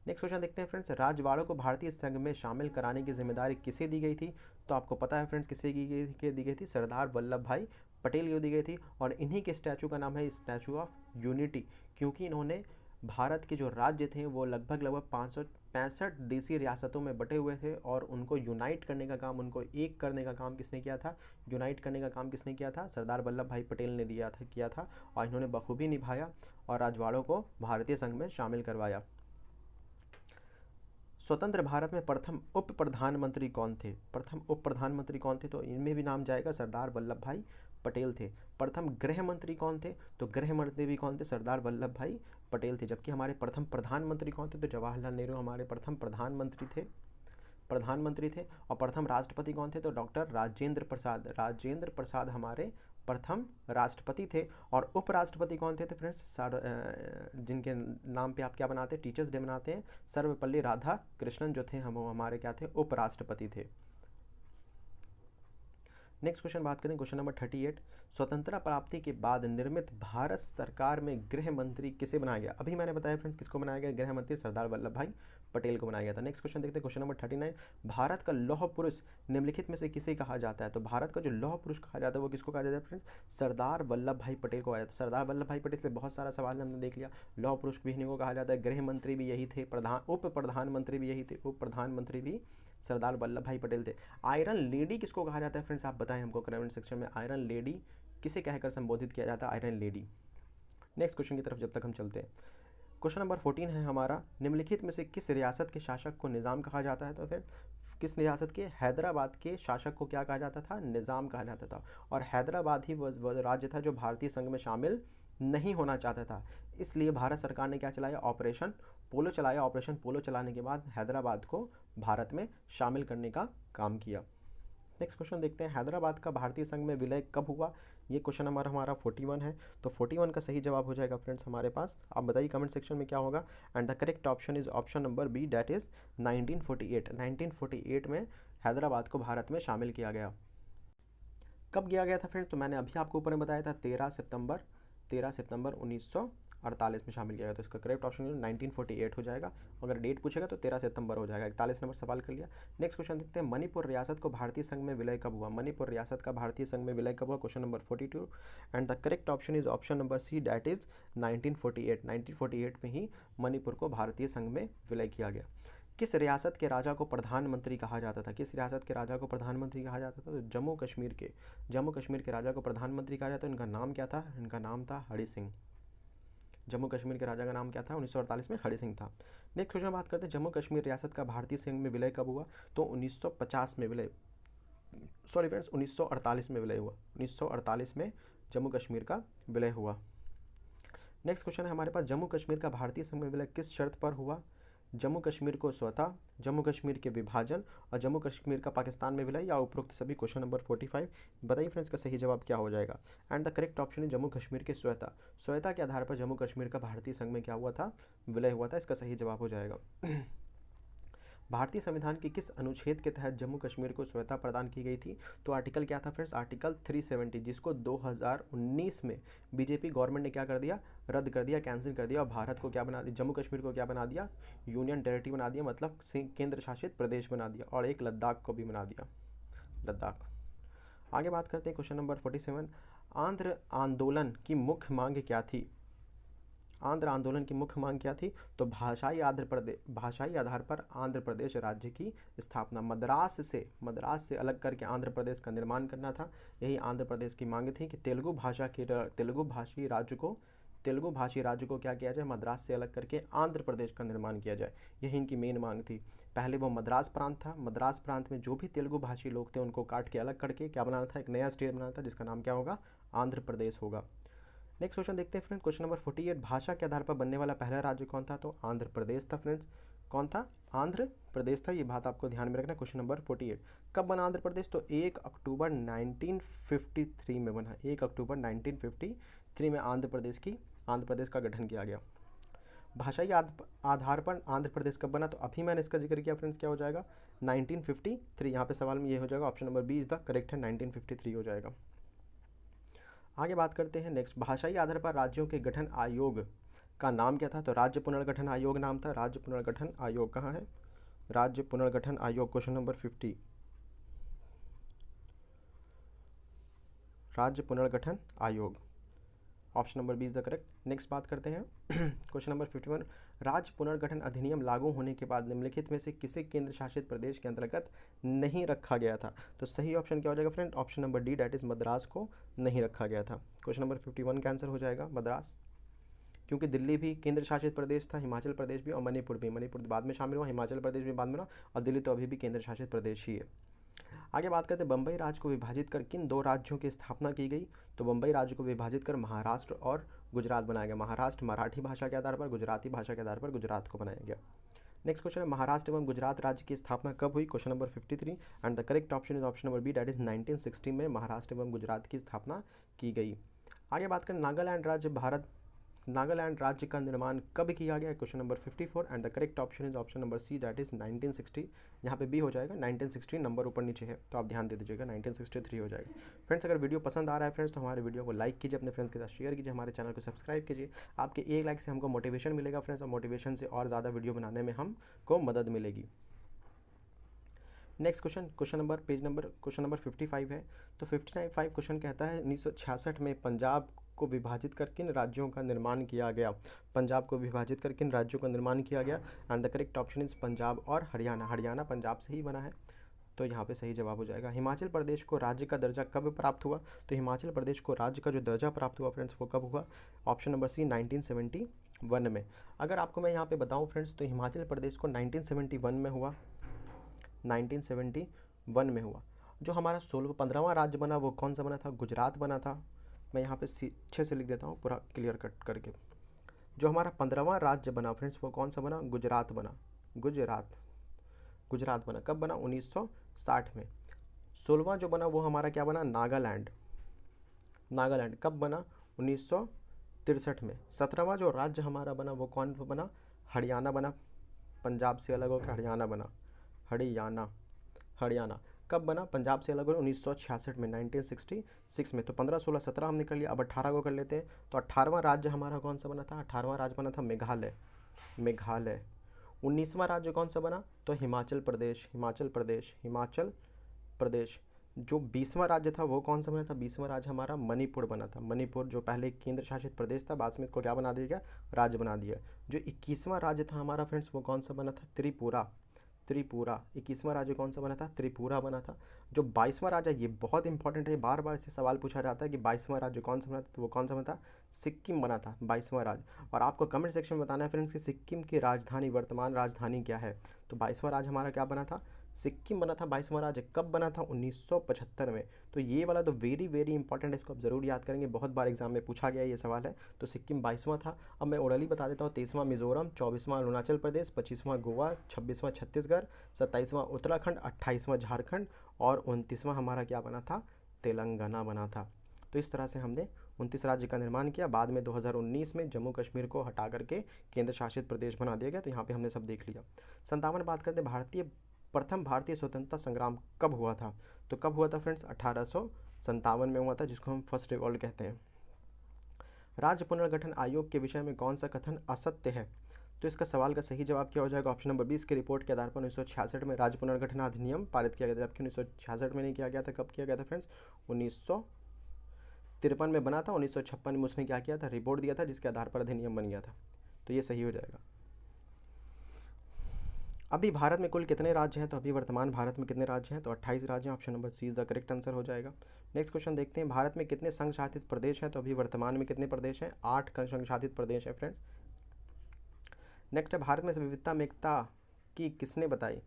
नेक्स्ट क्वेश्चन देखते हैं फ्रेंड्स, राजवाड़ों को भारतीय संघ में शामिल कराने की जिम्मेदारी किसे दी गई थी? तो आपको पता है फ्रेंड्स किसे दी गई थी? सरदार वल्लभ भाई पटेल को दी गई थी। और इन्हीं के स्टैचू का नाम है स्टैचू ऑफ यूनिटी, क्योंकि इन्होंने भारत के जो राज्य थे वो लगभग 565 देसी रियासतों में बटे हुए थे और उनको यूनाइट करने का काम, उनको एक करने का काम किसने किया था? यूनाइट करने का काम किसने किया था? सरदार वल्लभ भाई पटेल ने किया था और इन्होंने बखूबी निभाया और राजवाड़ों को भारतीय संघ में शामिल करवाया। स्वतंत्र भारत में प्रथम उप प्रधानमंत्री कौन थे? प्रथम उप प्रधानमंत्री कौन थे? तो इनमें भी नाम जाएगा, सरदार वल्लभ भाई पटेल थे। प्रथम गृह मंत्री कौन थे? तो गृह मंत्री भी कौन थे? सरदार वल्लभ भाई पटेल थे। जबकि हमारे प्रथम प्रधानमंत्री कौन थे? तो जवाहरलाल नेहरू हमारे प्रथम प्रधानमंत्री थे। और प्रथम राष्ट्रपति कौन थे? तो डॉक्टर राजेंद्र प्रसाद हमारे प्रथम राष्ट्रपति थे। और उपराष्ट्रपति कौन थे? फ्रेंड्स जिनके नाम पे आप क्या बनाते हैं? टीचर्स डे मनाते हैं। सर्वपल्ली राधाकृष्णन जो थे हम हमारे क्या थे? उपराष्ट्रपति थे। नेक्स्ट क्वेश्चन बात करें, क्वेश्चन नंबर 38, स्वतंत्रता प्राप्ति के बाद निर्मित भारत सरकार में गृह मंत्री किसे बनाया गया? अभी मैंने बताया फ्रेंड्स किसको बनाया गया? गृह मंत्री सरदार वल्लभ भाई पटेल को बनाया गया था। नेक्स्ट क्वेश्चन देखते हैं, क्वेश्चन नंबर 39, भारत का लौह पुरुष निम्नलिखित में से किसे कहा जाता है? तो भारत का जो लौह पुरुष कहा जाता है वो किसको कहा जाता है फ्रेंड्स? सरदार वल्लभ भाई पटेल को कहा जाता है। सरदार वल्लभ भाई पटेल से बहुत सारा सवाल हमने देख लिया। लौह पुरुष भी इन्हीं को कहा जाता है, गृह मंत्री भी यही थे, उप प्रधानमंत्री भी यही थे, उप प्रधानमंत्री भी सरदार वल्लभ भाई पटेल थे। आयरन लेडी किसको कहा जाता है फ्रेंड्स? आप बताएं हमको कमेंट सेक्शन में, आयरन लेडी किसे कहकर संबोधित किया जाता है? Iron lady. नेक्स्ट क्वेश्चन की तरफ जब तक हम चलते हैं, क्वेश्चन नंबर 14 है हमारा, निम्नलिखित में से किस रियासत के शासक को निज़ाम कहा जाता है? तो फिर किस रियासत के? हैदराबाद के शासक को क्या कहा जाता था? निज़ाम कहा जाता था। और हैदराबाद ही वह राज्य था जो भारतीय संघ में शामिल नहीं होना चाहता था। इसलिए भारत सरकार ने क्या चलाया? ऑपरेशन पोलो चलाया। ऑपरेशन पोलो चलाने के बाद हैदराबाद को भारत में शामिल करने का काम किया। नेक्स्ट क्वेश्चन देखते हैं, हैदराबाद का भारतीय संघ में विलय कब हुआ? ये क्वेश्चन नंबर हमारा 41 है। तो 41 का सही जवाब हो जाएगा फ्रेंड्स हमारे पास। आप बताइए कमेंट सेक्शन में क्या होगा। And the correct option is option number B, that is 1948। 1948 में हैदराबाद को भारत में शामिल किया गया। कब किया गया था फ्रेंड्स? तो मैंने अभी आपको ऊपर में बताया था 13 सितंबर 1948 में शामिल किया गया। तो इसका करेक्ट ऑप्शन 1948 हो जाएगा। अगर डेट पूछेगा तो 13 सितंबर हो जाएगा। 41 नंबर सवाल कर लिया। नेक्स्ट क्वेश्चन देखते हैं, मणिपुर रियासत को भारतीय संघ में विलय कब हुआ? मणिपुर रियासत का भारतीय संघ में विलय कब हुआ? Question number 42 and the correct option is option number C, that is 1948। 1948 में ही मणिपुर को भारतीय संघ में विलय किया गया। किस रियासत के राजा को प्रधानमंत्री कहा जाता था? किस रियासत के राजा को प्रधानमंत्री कहा जाता था? तो जम्मू कश्मीर के राजा को प्रधानमंत्री कहा जाता है। इनका नाम क्या था? इनका नाम था हरि सिंह। जम्मू कश्मीर के राजा का नाम क्या था? 1948 में हरि सिंह था। नेक्स्ट क्वेश्चन बात करते हैं, जम्मू कश्मीर रियासत का भारतीय संघ में विलय कब हुआ? तो 1948 में विलय हुआ। 1948 में जम्मू कश्मीर का विलय हुआ। नेक्स्ट क्वेश्चन है हमारे पास, जम्मू कश्मीर का भारतीय संघ में विलय किस शर्त पर हुआ? जम्मू कश्मीर को स्वतः, जम्मू कश्मीर के विभाजन और जम्मू कश्मीर का पाकिस्तान में विलय या उपरोक्त सभी? Question number 45। बताइए फ्रेंड्स का सही जवाब क्या हो जाएगा। एंड द करेक्ट ऑप्शन है जम्मू कश्मीर के स्वतः के आधार पर जम्मू कश्मीर का भारतीय संघ में क्या हुआ था? विलय हुआ था। इसका सही जवाब हो जाएगा। भारतीय संविधान के किस अनुच्छेद के तहत जम्मू कश्मीर को स्वतंत्रता प्रदान की गई थी? तो आर्टिकल क्या था फ्रेंड्स? आर्टिकल 370, जिसको 2019 में बीजेपी गवर्नमेंट ने क्या कर दिया? रद्द कर दिया, कैंसिल कर दिया और भारत को क्या बना दिया? जम्मू कश्मीर को क्या बना दिया? यूनियन टेरिटरी बना दिया, मतलब केंद्र शासित प्रदेश बना दिया। और एक लद्दाख को भी बना दिया, लद्दाख। आगे बात करते हैं क्वेश्चन नंबर 47, आंध्र आंदोलन की मुख्य मांग क्या थी? आंध्र आंदोलन की मुख्य मांग क्या थी? तो भाषाई आधार पर आंध्र प्रदेश राज्य की स्थापना, मद्रास से अलग करके आंध्र प्रदेश का निर्माण करना था। यही आंध्र प्रदेश की मांग थी कि तेलुगु भाषी राज्य को क्या किया जाए? मद्रास से अलग करके आंध्र प्रदेश का निर्माण किया जाए। यही इनकी मेन मांग थी। पहले वो मद्रास प्रांत था, मद्रास प्रांत में जो भी तेलुगु भाषी लोग थे उनको काट के अलग करके क्या बनाना था? एक नया स्टेट बनाना था जिसका नाम क्या होगा? आंध्र प्रदेश होगा। नेक्स्ट क्वेश्चन देखते हैं फ्रेंड्स, क्वेश्चन नंबर 48, भाषा के आधार पर बनने वाला पहला राज्य कौन था? तो आंध्र प्रदेश था फ्रेंड्स। कौन था? आंध्र प्रदेश था। ये बात आपको ध्यान में रखना। क्वेश्चन नंबर 48, कब बना आंध्र प्रदेश? तो 1 अक्टूबर 1953 में बना। 1 अक्टूबर 1953 में आंध्र प्रदेश का गठन किया गया। भाषाई आधार पर आंध्र प्रदेश कब बना? तो अभी मैंने इसका जिक्र किया फ्रेंड्स, क्या हो जाएगा? 1953। यहाँ पे सवाल में ये हो जाएगा, option number B is the correct है, 1953 हो जाएगा। आगे बात करते हैं नेक्स्ट, भाषाई आधार पर राज्यों के गठन आयोग का नाम क्या था? तो राज्य पुनर्गठन आयोग नाम था। राज्य पुनर्गठन आयोग कहाँ है? राज्य पुनर्गठन आयोग, क्वेश्चन नंबर 50, राज्य पुनर्गठन आयोग, option number B is the correct. Next बात करते हैं क्वेश्चन नंबर 51, राज्य पुनर्गठन अधिनियम लागू होने के बाद निम्नलिखित में से किसे केंद्र शासित प्रदेश के अंतर्गत नहीं रखा गया था? तो सही ऑप्शन क्या हो जाएगा friend? Option number D, that is Madras को नहीं रखा गया था। क्वेश्चन नंबर 51 का आंसर हो जाएगा मद्रास, क्योंकि दिल्ली भी केंद्र शासित प्रदेश था, हिमाचल प्रदेश भी और मणिपुर भी। मणिपुर बाद में शामिल हुआ, हिमाचल प्रदेश भी बाद में हुआ, और दिल्ली तो अभी भी केंद्र शासित प्रदेश ही है। आगे बात करते हैं, बम्बई राज्य को विभाजित कर किन दो राज्यों की स्थापना की गई? तो बम्बई राज्य को विभाजित कर महाराष्ट्र और गुजरात बनाया गया। महाराष्ट्र मराठी भाषा के आधार पर, गुजराती भाषा के आधार पर गुजरात को बनाया गया। नेक्स्ट क्वेश्चन है, महाराष्ट्र एवं गुजरात राज्य की स्थापना कब हुई? Question number 53, and the correct option is option number B, that is 1960 में महाराष्ट्र एवं गुजरात की स्थापना की गई। आगे बात करें, नागालैंड राज्य का निर्माण कब किया गया? Question number 54, and the correct option is option number C, that is 1960। यहाँ पे बी हो जाएगा, 1960 नंबर ऊपर नीचे है तो आप ध्यान दे दीजिएगा, 1963 हो जाएगा। फ्रेंड्स, अगर वीडियो पसंद आ रहा है फ्रेंड्स तो हमारे वीडियो को लाइक कीजिए, अपने फ्रेंड्स के साथ शेयर कीजिए, हमारे चैनल को सब्सक्राइब कीजिए। आपके एक लाइक से हमको मोटिवेशन मिलेगा फ्रेंड्स, और मोटिवेशन से और ज़्यादा वीडियो बनाने में हमको मदद मिलेगी। नेक्स्ट क्वेश्चन नंबर 55 है। तो 55 क्वेश्चन कहता है 1966 में पंजाब को विभाजित कर किन राज्यों का निर्माण किया गया? पंजाब को विभाजित कर किन राज्यों का निर्माण किया गया? And the correct option is Punjab और हरियाणा। हरियाणा पंजाब से ही बना है, तो यहाँ पे सही जवाब हो जाएगा। हिमाचल प्रदेश को राज्य का दर्जा कब प्राप्त हुआ? तो हिमाचल प्रदेश को राज्य का जो दर्जा प्राप्त हुआ फ्रेंड्स वो कब हुआ? ऑप्शन नंबर सी, 1971 में। अगर आपको मैं यहाँ पे बताऊँ फ्रेंड्स तो हिमाचल प्रदेश को 1971 में हुआ, 1971 में हुआ। जो हमारा 15वां राज्य बना वो कौन सा बना था? गुजरात बना था। मैं यहाँ पे अच्छे से लिख देता हूँ पूरा क्लियर कट करके। जो हमारा 15वां राज्य बना फ्रेंड्स वो कौन सा बना? गुजरात बना। गुजरात बना। कब बना? 1960 में। 16वां जो बना वो हमारा क्या बना? नागालैंड कब बना? 1963 में। 17वां जो राज्य हमारा बना वो कौन बना? हरियाणा बना। पंजाब से अलग होकर हरियाणा बना। हरियाणा कब बना? पंजाब से अलग हो 1966 में, 1966 में। तो 15, 16, 17 हमने कर लिया, अब 18 को कर लेते हैं। तो 18वां राज्य हमारा कौन सा बना था? 18वां राज्य बना था मेघालय। 19वां राज्य कौन सा बना? तो हिमाचल प्रदेश। जो 20वां राज्य था वो कौन सा बना था? 20वां राज्य हमारा मणिपुर बना था। मणिपुर जो पहले केंद्र शासित प्रदेश था, बाद में इसको क्या बना दिया गया? राज्य बना दिया। जो 21वां राज्य था हमारा फ्रेंड्स वो कौन सा बना था? त्रिपुरा। 21वां राज्य कौन सा बना था? त्रिपुरा बना था। जो 22वां राज्य, ये बहुत इंपॉर्टेंट है, बार बार से सवाल पूछा जाता है कि 22वां राज्य कौन सा बना था? तो वो कौन सा बना था? सिक्किम बना था 22वां राज्य। और आपको कमेंट सेक्शन में बताना है फ्रेंड्स कि सिक्किम की राजधानी, वर्तमान राजधानी क्या है? तो 22वां राज्य हमारा क्या बना था? सिक्किम बना था 22वां राज्य। कब बना था? 1975 में। तो ये वाला तो वेरी वेरी इंपॉर्टेंट है, इसको आप जरूर याद करेंगे, बहुत बार एग्जाम में पूछा गया ये सवाल है। तो सिक्किम 22वां था। अब मैं ओरली बता देता हूँ, 23वां मिजोरम, 24वां अरुणाचल प्रदेश, 25वां गोवा, 26वां छत्तीसगढ़, 27वां उत्तराखंड, 28वां झारखंड और 29वां हमारा क्या बना था? तेलंगाना बना था। तो इस तरह से हमने 29 राज्य का निर्माण किया। बाद में 2019 में जम्मू कश्मीर को हटा करके केंद्र शासित प्रदेश बना दिया गया। तो यहाँ पे हमने सब देख लिया। 57 बात करते हैं, प्रथम भारतीय स्वतंत्रता संग्राम कब हुआ था? तो कब हुआ था फ्रेंड्स? 1857 में हुआ था, जिसको हम फर्स्ट रिवॉल्ट कहते हैं। राज्य पुनर्गठन आयोग के विषय में कौन सा कथन असत्य है? तो इसका सवाल का सही जवाब क्या हो जाएगा? ऑप्शन नंबर 20 की रिपोर्ट के आधार पर 1966 में राज्य पुनर्गठन अधिनियम पारित किया गया था, जबकि 1966 में नहीं किया गया था। कब किया गया था फ्रेंड्स? 1953 में बना था। 1956 में उसने क्या किया था? रिपोर्ट दिया था, जिसके आधार पर अधिनियम बन गया था। तो ये सही हो जाएगा। अभी भारत में कुल कितने राज्य हैं? तो अभी वर्तमान भारत में कितने राज्य हैं? तो 28 राज्य हैं। Option number C is the correct answer हो जाएगा। नेक्स्ट क्वेश्चन देखते हैं, भारत में कितने संघ शासित प्रदेश हैं? तो अभी वर्तमान में कितने प्रदेश हैं? 8 संघ शासित प्रदेश हैं फ्रेंड्स। नेक्स्ट है, भारत में विविधता में एकता की किसने बताई?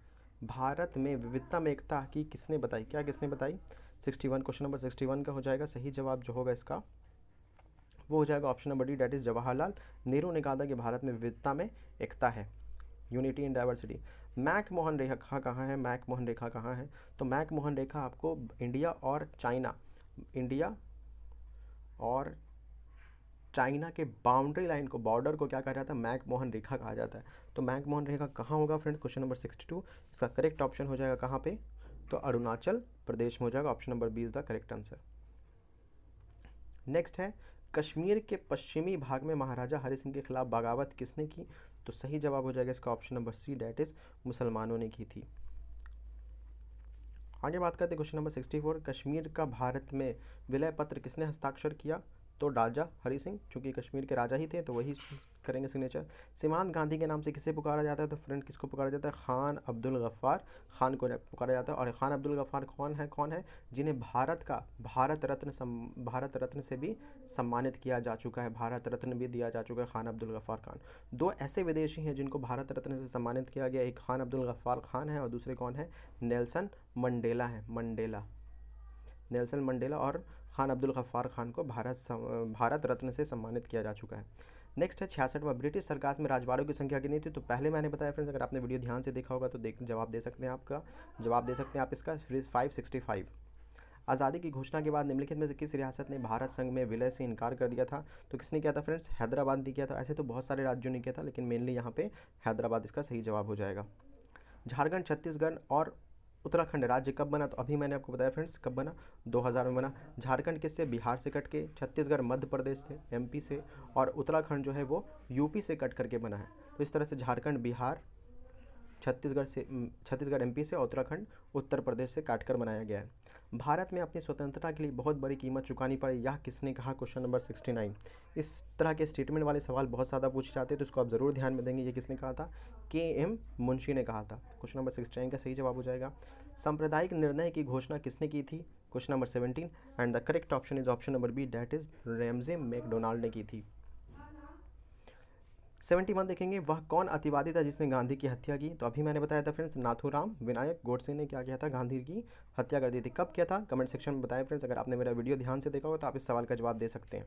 भारत में विविधता में एकता की किसने बताई? क्या किसने बताई? 61, क्वेश्चन नंबर 61 का हो जाएगा सही जवाब जो होगा इसका वो हो जाएगा option number D, that is Jawaharlal Nehru ने कहा था कि भारत में विविधता में एकता है। Unity in diversity. मैकमोहन रेखा कहाँ है? मैकमोहन रेखा कहाँ है? तो मैकमोहन रेखा आपको इंडिया और चाइना के बाउंड्री लाइन को, बॉर्डर को क्या कहा जाता है? मैकमोहन रेखा कहा जाता है। तो मैकमोहन रेखा कहाँ होगा फ्रेंड्स? क्वेश्चन नंबर 62, इसका करेक्ट ऑप्शन हो जाएगा कहाँ पे? तो अरुणाचल प्रदेश में हो जाएगा। Option number B is the correct answer. Next है, कश्मीर के पश्चिमी भाग में महाराजा हरि सिंह के खिलाफ बगावत किसने की? तो सही जवाब हो जाएगा इसका option number C, that is मुसलमानों ने की थी। आगे बात करते हैं क्वेश्चन नंबर 64, कश्मीर का भारत में विलय पत्र किसने हस्ताक्षर किया? तो राजा हरि सिंह, चूंकि कश्मीर के राजा ही थे तो वही करेंगे सिग्नेचर। सीमांत गांधी के नाम से किसे पुकारा जाता है? तो फ्रेंड किसको पुकारा जाता है? खान अब्दुल गफ्फार खान को पुकारा जाता है। और खान अब्दुल गफ्फार कौन है जिन्हें भारत रत्न से भी सम्मानित किया जा चुका है, भारत रत्न भी दिया जा चुका है खान अब्दुल गफ्फार खान। दो ऐसे विदेशी हैं जिनको भारत रत्न से सम्मानित किया गया, एक खान अब्दुल गफ्फार खान है और दूसरे कौन है? नेल्सन मंडेला है। नेल्सन मंडेला और खान अब्दुल गफ्फार खान को भारत रत्न से सम्मानित किया जा चुका है। नेक्स्ट है 66वां, ब्रिटिश सरकार में राजवाड़ों की संख्या कितनी थी? तो पहले मैंने बताया फ्रेंड्स, अगर आपने वीडियो ध्यान से देखा होगा तो जवाब दे सकते हैं आप इसका 565। आज़ादी की घोषणा के बाद निम्नलिखित में से किस रियासत ने भारत संघ में विलय से इनकार कर दिया था? तो किसने किया था फ्रेंड्स? हैदराबाद ने किया था। ऐसे तो बहुत सारे राज्यों ने किया था, लेकिन मेनली यहाँ पे हैदराबाद इसका सही जवाब हो जाएगा। झारखंड, छत्तीसगढ़ और उत्तराखंड राज्य कब बना? तो अभी मैंने आपको बताया फ्रेंड्स कब बना, 2000 में बना। झारखंड किससे? बिहार से कट के, छत्तीसगढ़ मध्य प्रदेश से, एमपी से, और उत्तराखंड जो है वो यूपी से कट करके बना है। तो इस तरह से झारखंड बिहार, छत्तीसगढ़ एमपी से, और उत्तराखंड उत्तर प्रदेश से काटकर बनाया गया है। भारत में अपनी स्वतंत्रता के लिए बहुत बड़ी कीमत चुकानी पड़ी, यह किसने कहा? Question number 69। इस तरह के स्टेटमेंट वाले सवाल बहुत ज़्यादा पूछे जाते हैं, तो इसको आप ज़रूर ध्यान में देंगे। ये किसने कहा था? KM मुंशी ने कहा था। क्वेश्चन नंबर 69 का सही जवाब हो जाएगा। सांप्रदायिक निर्णय की घोषणा किसने की थी? Question number 17, and the correct option is option number B, that is Ramsay MacDonald ने की थी। 71 देखेंगे, वह कौन अतिवादी था जिसने गांधी की हत्या की? तो अभी मैंने बताया था फ्रेंड्स, नाथूराम विनायक गोडसे ने क्या किया था? गांधी की हत्या कर दी थी। कब किया था? कमेंट सेक्शन में बताएं फ्रेंड्स। अगर आपने मेरा वीडियो ध्यान से देखा हो तो आप इस सवाल का जवाब दे सकते हैं।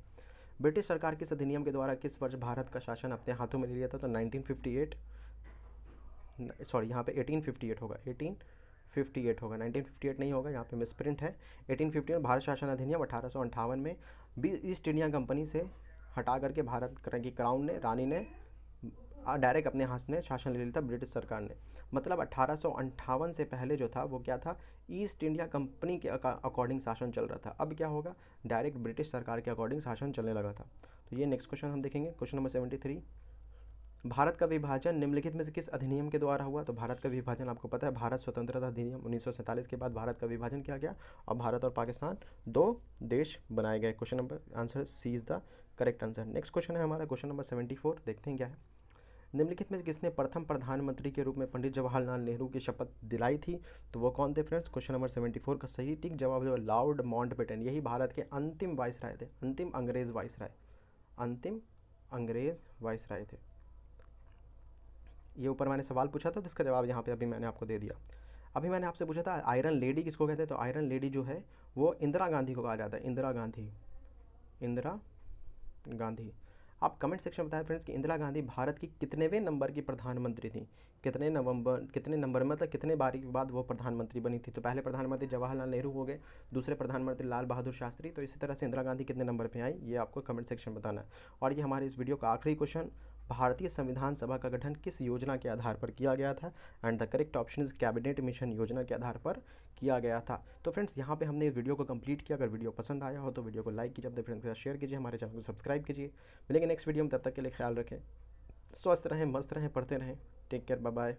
ब्रिटिश सरकार किस अधिनियम के द्वारा किस वर्ष भारत का शासन अपने हाथों में ले लिया था? तो 1958, सॉरी यहाँ पे 1858 होगा, 1958 नहीं होगा, यहाँ पे मिसप्रिंट है। 1858 भारत शासन अधिनियम 1858 में ईस्ट इंडिया कंपनी से हटा करके भारत की क्राउन ने, रानी ने डायरेक्ट अपने हाथ में शासन ले लिया था ब्रिटिश सरकार ने। मतलब 1858 से पहले जो था वो क्या था? ईस्ट इंडिया कंपनी के अकॉर्डिंग शासन चल रहा था। अब क्या होगा? डायरेक्ट ब्रिटिश सरकार के अकॉर्डिंग शासन चलने लगा था। तो ये नेक्स्ट क्वेश्चन हम देखेंगे, क्वेश्चन नंबर 73, भारत का विभाजन निम्नलिखित में से किस अधिनियम के द्वारा हुआ? तो भारत का विभाजन आपको पता है, भारत स्वतंत्रता अधिनियम 1947 के बाद भारत का विभाजन किया गया और भारत और पाकिस्तान दो देश बनाए गए। Question number answer C is the correct answer. Next question है हमारा क्वेश्चन नंबर 74, देखते हैं क्या है। निम्नलिखित में से किसने प्रथम प्रधानमंत्री के रूप में पंडित जवाहरलाल नेहरू की शपथ दिलाई थी? तो वो कौन थे फ्रेंड्स? क्वेश्चन नंबर 74 का सही ठीक जवाब है लॉर्ड माउंटबेटन। यही भारत के अंतिम वाइसराय थे, अंतिम अंग्रेज वाइसराय थे। ये ऊपर मैंने सवाल पूछा था तो इसका जवाब यहाँ पे अभी मैंने आपको दे दिया। अभी मैंने आपसे पूछा था आयरन लेडी किसको कहते हैं? तो आयरन लेडी जो है वो इंदिरा गांधी को कहा जाता है। इंदिरा गांधी। आप कमेंट सेक्शन में बताएं फ्रेंड्स कि इंदिरा गांधी भारत की कितनेवें नंबर की प्रधानमंत्री थी? कितने नंबर मतलब कितने बारी के बाद वो प्रधानमंत्री बनी थी? तो पहले प्रधानमंत्री जवाहरलाल नेहरू हो गए, दूसरे प्रधानमंत्री लाल बहादुर शास्त्री। तो इसी तरह से इंदिरा गांधी कितने नंबर पे आई ये आपको कमेंट सेक्शन में बताना है। और ये हमारे इस वीडियो का आखिरी क्वेश्चन, भारतीय संविधान सभा का गठन किस योजना के आधार पर किया गया था? And the correct option is cabinet mission योजना के आधार पर किया गया था। तो फ्रेंड्स यहाँ पे हमने वीडियो को कंप्लीट किया। अगर वीडियो पसंद आया हो तो वीडियो को लाइक कीजिए, अपने फ्रेंड्स के साथ शेयर कीजिए, हमारे चैनल को सब्सक्राइब कीजिए। मिलेंगे नेक्स्ट वीडियो में, तब तक के लिए ख्याल रखें, स्वस्थ रहें, मस्त रहें, पढ़ते रहें। Take care, bye bye.